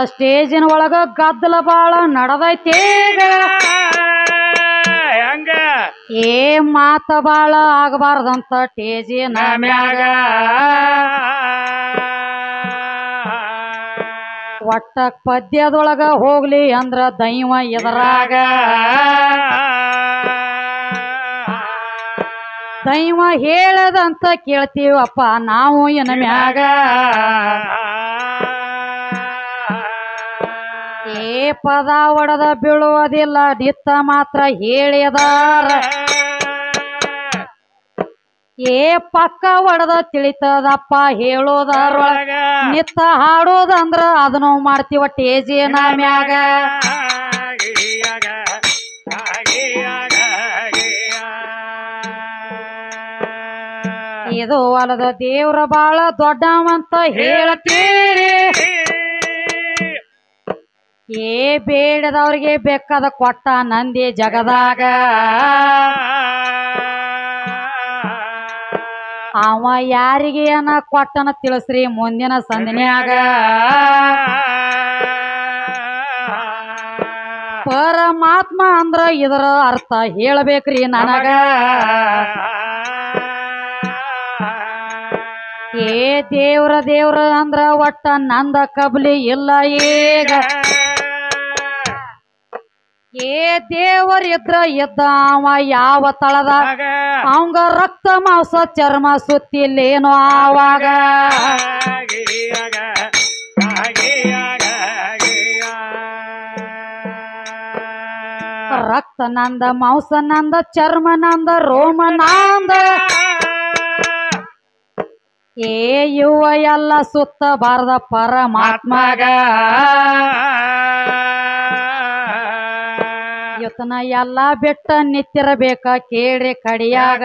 ಸ್ಟೇಜಿನ ಒಳಗ ಗದ್ದಲ ಬಾಳ ನಡದೈತಿ ಹಂಗ ಏ ಮಾತ ಬಾಳ ಆಗಬಾರ್ದಂತ ಟೇಜಿನ ಮ್ಯಾಗ ಒಟ್ಟ ಪದ್ಯದೊಳಗ ಹೋಗ್ಲಿ ಅಂದ್ರ ದೈವ ಎದರಾಗ ದೈವ ಹೇಳದಂತ ಕೇಳ್ತೀವಪ್ಪ ನಾವು ಏನ ಮ್ಯಾಗ ಏ ಪದ ಒಡದ ಬೀಳುವುದಿಲ್ಲ ನಿತ್ತ ಮಾತ್ರ ಹೇಳಿದಾರ ಏ ಪಕ್ಕ ಒಡದ ತಿಳಿತದಪ್ಪ ಹೇಳೋದರೊಳಗ ನಿತ್ತ ಹಾಡೋದಂದ್ರ ಅದನ್ನು ಮಾಡ್ತೀವ ಟೇಜಿನ ಮ್ಯಾಗ ಇದು ಅಲ್ಲದ ದೇವ್ರ ಬಾಳ ದೊಡ್ಡವಂತ ಹೇಳ್ತೀರಿ ಏ ಬೇಡದವ್ರಿಗೆ ಬೇಕಾದ ಕೊಟ್ಟ ನಂದಿ ಜಗದಾಗ ಅವ ಯಾರಿಗೆ ಏನ ಕೊಟ್ಟನ ತಿಳಿಸ್ರಿ ಮುಂದಿನ ಸಂದಿನ್ಯಾಗ ಪರಮಾತ್ಮ ಅಂದ್ರ ಇದರ ಅರ್ಥ ಹೇಳ್ಬೇಕ್ರಿ ನನಗ ಏ ದೇವ್ರ ದೇವ್ರ ಅಂದ್ರ ಒಟ್ಟ ನಂದ ಕಬ್ಲಿ ಇಲ್ಲ ಈಗ ಏ ದೇವರಿದ್ರ ಇದ್ದ ಅವ ಯಾವ ತಳದಾಗ ಅವಂಗ ರಕ್ತ ಮಾಂಸ ಚರ್ಮ ಸುತ್ತಿಲ್ಲೇನೋ ಆವಾಗ ರಕ್ತ ನಂದ ಮಾಂಸ ನಂದ ಚರ್ಮ ನಂದ ರೋಮ ನಂದ ಏ ಇವ ಎಲ್ಲ ಸುತ್ತ ಬಾರದ ಪರಮಾತ್ಮಗ ಇವತ್ತನ ಎಲ್ಲ ಬಿಟ್ಟ ನಿತ್ತಿರಬೇಕ ಕೇಳ್ರಿ ಕಡಿಯಾಗ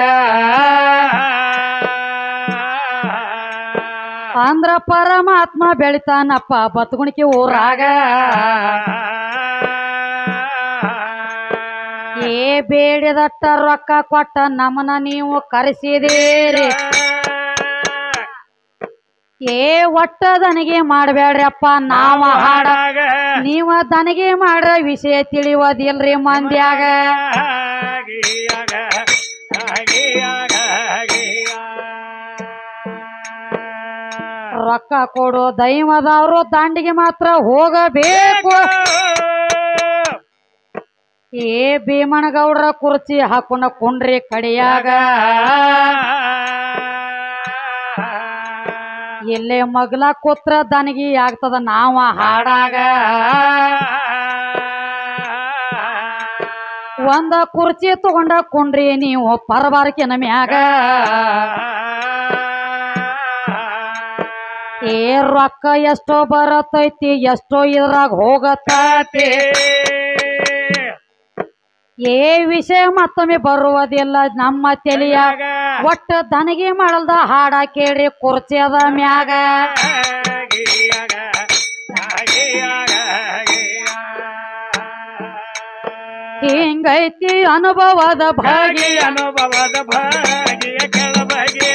ಅಂದ್ರ ಪರಮಾತ್ಮ ಬೆಳಿತಾನಪ್ಪ ಬತ್ಗುಣಿಕೆ ಊರಾಗ ಏ ಬೇಡಿದಟ್ಟ ರೊಕ್ಕ ಕೊಟ್ಟ ನಮ್ಮನ ನೀವು ಕರೆಸಿದೇರಿ ಏ ಒಟ್ಟ ದನಿಗೆ ಮಾಡಬೇಡ್ರಪ್ಪ ನಾವ ಹಾಡಾಗ ನೀವ ದನಿಗೆ ಮಾಡ್ರ ವಿಷಯ ತಿಳಿಯೋದಿಲ್ರಿ ಮಂದ್ಯಾಗ ರೊಕ್ಕ ಕೊಡು ದೈವದವ್ರು ದಂಡಿಗೆ ಮಾತ್ರ ಹೋಗಬೇಕು ಏ ಭೀಮನಗೌಡ್ರ ಕುರ್ಚಿ ಹಾಕೊಂಡ ಕುಂಡ್ರಿ ಕಡಿಯಾಗ ಎಲ್ಲೇ ಮಗ್ಲ ಕೂತ್ರ ದನಿಗೆ ಆಗ್ತದ ನಾವ ಹಾಡಾಗ ಒಂದ ಕುರ್ಚಿ ತಗೊಂಡ ಕುಂಡ್ರಿ ನೀವು ಪರಬಾರಕಿನ ಮ್ಯಾಗ ಏ ರೊಕ್ಕ ಎಷ್ಟೋ ಬರತೈತಿ ಎಷ್ಟೋ ಇದ್ರಾಗ ಹೋಗತೈತಿ ಏ ವಿಷಯ ಮತ್ತೊಮ್ಮೆ ಬರುವುದಿಲ್ಲ ನಮ್ಮ ತಲೆಯಾಗ ಒಟ್ಟ ದನಿಗೆ ಮಾಡಲ್ದ ಹಾಡ ಕೇಳ್ರಿ ಕುರ್ಚಿಯದ ಮ್ಯಾಗ ಹಿಂಗೈತಿ ಅನುಭವದ ಭಾಗಿ ಅನುಭವದ ಭಾಗಿಯ ಕೆಳಬಗೆಯ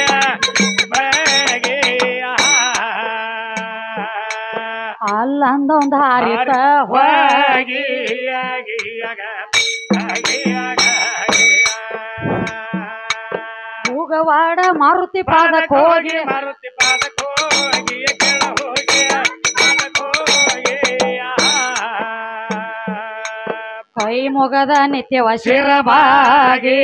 ಅಲ್ಲಂದ ಒಂದು ಹಾರಿತ ಮೂಗವಾಡ ಮಾರುತಿ ಪಾದಕ್ಕೆ ಹೋಗಿ ಮಾರುತಿ ಪಾದಕ್ಕೆ ಹೋಗಿ ಕೆಳ ಹೋಗಿ ಕೈ ಮುಗದ ನಿತ್ಯವ ಶಿರಬಾಗಿ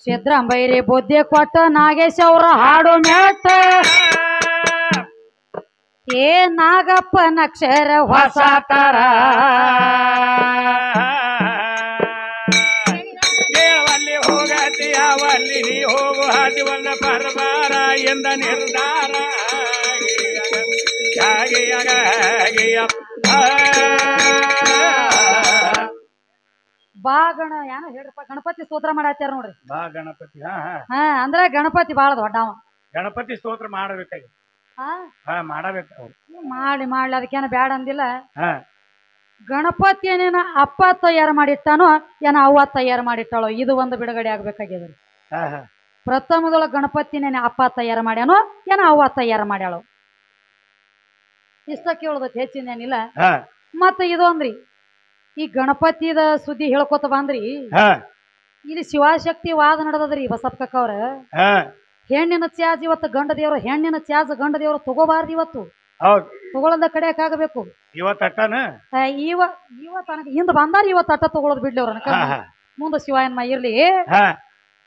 ಸಿದ್ರಂಬೈರಿ ಬುದ್ಧಿ ಕೊಟ್ಟ ನಾಗೇಶ್ ಅವ್ರ ಹಾಡು ಮೆಟ್ಟ ಏ ನಾಗಪ್ಪ ನಕ್ಷರ ಹೊಸ ತರ ದೇವಲ್ಲಿ ಹೋಗತಿ ಅವಲ್ಲಿ ನೀ ಹೋಗು ಹಾದಿವಲ್ಲ ಪರಬಾರ ಎಂದ ನಿರ್ಧಾರ ಬಾಗಣ ಏನ ಹೇಳ್ರಪ್ಪ ಗಣಪತಿ ಸ್ತೋತ್ರ ಮಾಡತ್ತಾರ ನೋಡ್ರಿ ಬಾ ಗಣಪತಿ ಹಾ ಅಂದ್ರ ಗಣಪತಿ ಬಾಳ ದೊಡ್ಡವ ಗಣಪತಿ ಸ್ತೋತ್ರ ಮಾಡಬೇಕಾಗಿ ಮಾಡಬೇಕು ಮಾಡ್ಲಿ ಅದಕ್ಕೇನ ಬ್ಯಾಡ ಅಂದಿಲ್ಲ ಗಣಪತಿ ಏನೇನ ಅಪ್ಪ ತಯಾರು ಮಾಡಿಟ್ಟಾನೋ ಏನ ಅವ್ವ ತಯಾರು ಮಾಡಿಟ್ಟಾಳೋ ಇದು ಒಂದು ಬಿಡುಗಡೆ ಆಗ್ಬೇಕಾಗ್ಯದ್ರಿ ಪ್ರಥಮದೊಳಗ ಗಣಪತಿನೇ ಅಪ್ಪ ತಯಾರು ಮಾಡ್ಯಾನೋ ಏನೋ ಅವ್ವ ತಯಾರು ಮಾಡ್ಯಾಳು ಇಷ್ಟ ಕೇಳೋದಕ್ಕೆ ಹೆಚ್ಚಿನೇನಿಲ್ಲ. ಮತ್ತ ಇದೊಂದ್ರಿ ಈ ಗಣಪತಿದ ಸುದ್ದಿ ಹೇಳ್ಕೊತ ಬಂದ್ರಿ ಇಲ್ಲಿ ಶಿವಶಕ್ತಿ ವಾದ ನಡೆದದ್ರಿ ಬಸಪ್ಪ ಅವ್ರ ಹೆಣ್ಣಿನ ತ್ಯಾಜ್ ಇವತ್ತು ಗಂಡ ದೇವ್ರ ಹೆಣ್ಣಿನ ತ್ಯಾಜ್ ಗಂಡ ದೇವ್ರ ತಗೋಬಾರ್ದು ಇವತ್ತು ತಗೊಳದ ಕಡೆಕ್ ಆಗಬೇಕು ಹಿಂದ ಬಂದಾರ ಇವತ್ತು ಅಟ್ಟ ತಗೊಳದ್ ಬಿಡ್ಲಿ ಅವ್ರ ಮುಂದ ಶಿವಾಯನ್ಮ ಇರ್ಲಿ.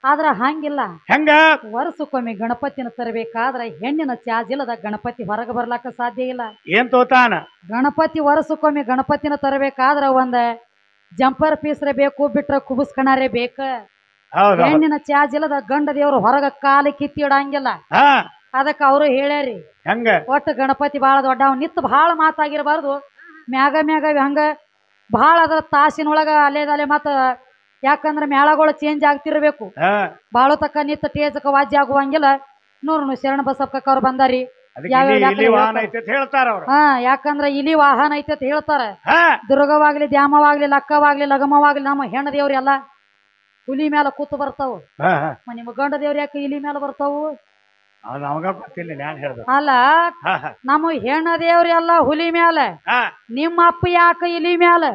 ಆದ್ರ ಹಂಗಿಲ್ಲ ಹೆಂಗ ವರ್ಷಕ್ಕೊಮ್ಮೆ ಗಣಪತಿನ ತರಬೇಕಾದ್ರ ಹೆಣ್ಣಿನ ತ್ಯಾಜ್ ಇಲ್ಲದ ಗಣಪತಿ ಹೊರಗೆ ಬರ್ಲಾಕ ಸಾಧ್ಯ ಇಲ್ಲ. ಏನ್ ತೋತಾನ ಗಣಪತಿ ವರ್ಷಕ್ಕೊಮ್ಮೆ ಗಣಪತಿನ ತರಬೇಕಾದ್ರ ಒಂದ ಜಂಪರ್ ಪೀಸ್ರೆ ಬೇಕು ಬಿಟ್ರ ಕುಬಸ್ಕಣಾರೇ ಬೇಕ. ಹೆಣ್ಣಿನ ತ್ಯಾಜ್ ಇಲ್ಲದ ಗಂಡ ದೇವ್ರು ಹೊರಗ ಕಾಲ ಕಿತ್ತಿ ಇಡಂಗಿಲ್ಲ. ಅದಕ್ಕ ಅವರು ಹೇಳ್ಯಾರಿ ಹೆಂಗ ಒಟ್ಟು ಗಣಪತಿ ಬಾಳ ದೊಡ್ಡ ಅವ್ ನಿತ್ ಬಾಳ ಮಾತಾಗಿರಬಾರ್ದು ಮ್ಯಾಗ ಮ್ಯಾಗ ಹಂಗ ಬಾಳ ಅದ್ರ ತಾಸಿನೊಳಗ ಅಲ್ಲೇದಲ್ಲೇ ಮತ್ತ ಯಾಕಂದ್ರ ಮೇಳಗಳು ಚೇಂಜ್ ಆಗ್ತಿರ್ಬೇಕು. ಬಾಳ ತಕ್ಕ ನಿತ್ತ ಟೇಜಕ ವಾಜ್ಯ ಆಗುವಂಗಿಲ್ಲ. ನೋಡ್ನು ಶರಣ ಬಸಪ್ಪ ಅವ್ರು ಬಂದಾರಿ ಯಾಕಂದ್ರ ಇಲಿ ವಾಹನ ಐತೆ ಅಂತ ಹೇಳ್ತಾರ. ದುರ್ಗವಾಗ್ಲಿ ದ್ಯಾಮವಾಗ್ಲಿ ಲಕ್ಕವಾಗ್ಲಿ ಲಗಮವಾಗ್ಲಿ ನಮ್ಮ ಹೆಣ್ಣ ದೇವ್ರಿ ಎಲ್ಲಾ ಹುಲಿ ಮ್ಯಾಲ ಕೂತು ಬರ್ತಾವು. ನಿಮ್ಮ ಗಂಡ ದೇವ್ರ ಯಾಕೆ ಇಲಿ ಮ್ಯಾಲ ಬರ್ತಾವು ಅಲ್ಲ ನಮ್ಮ ಹೆಣ್ಣ ದೇವ್ರಿ ಎಲ್ಲ ಹುಲಿ ಮ್ಯಾಲ ನಿಮ್ಮ ಅಪ್ಪ ಯಾಕ ಇಲಿ ಮ್ಯಾಲ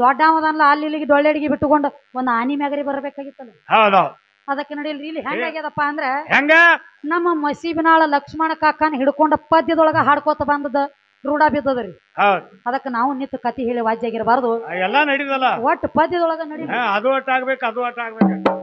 ದೊಡ್ಡವದಲ್ಲ ಅಲ್ಲಿ ಇಲ್ಲಿಗೆ ಡೊಳ್ಳೆಡಿಗೆ ಬಿಟ್ಟುಕೊಂಡು ಒಂದ್ ಆನಿ ಮ್ಯಾಗರಿ ಬರ್ಬೇಕಾಗಿತ್ತಲ್ಲ. ಅದಕ್ಕೆ ನಡಿಲ್ರಿ ಇಲ್ಲಿ ಹೆಂಗಾಗ್ಯದಪ್ಪ ಅಂದ್ರ ನಮ್ಮ ಮಸೀಬಿನಾಳ ಲಕ್ಷ್ಮಣ ಕಾಕನ ಹಿಡ್ಕೊಂಡ ಪದ್ಯದೊಳಗ ಹಾಡ್ಕೋತ ಬಂದದ ರೂಢ ಬಿದ್ದದ್ರಿ. ಅದಕ್ಕೆ ನಾವು ನಿಂತ ಕತಿ ಹೇಳಿ ವಾಜ್ಯ ಆಗಿರಬಾರ್ದು ಎಲ್ಲಾ ನಡೀದಲ್ಲ ಒಟ್ಟು ಪದ್ಯದೊಳಗ ನಡಿ ಅದು ಒಟ್ಟಾಗ್ಬೇಕು ಅದು ಒಟ್ಟಾಗ್ಬೇಕು.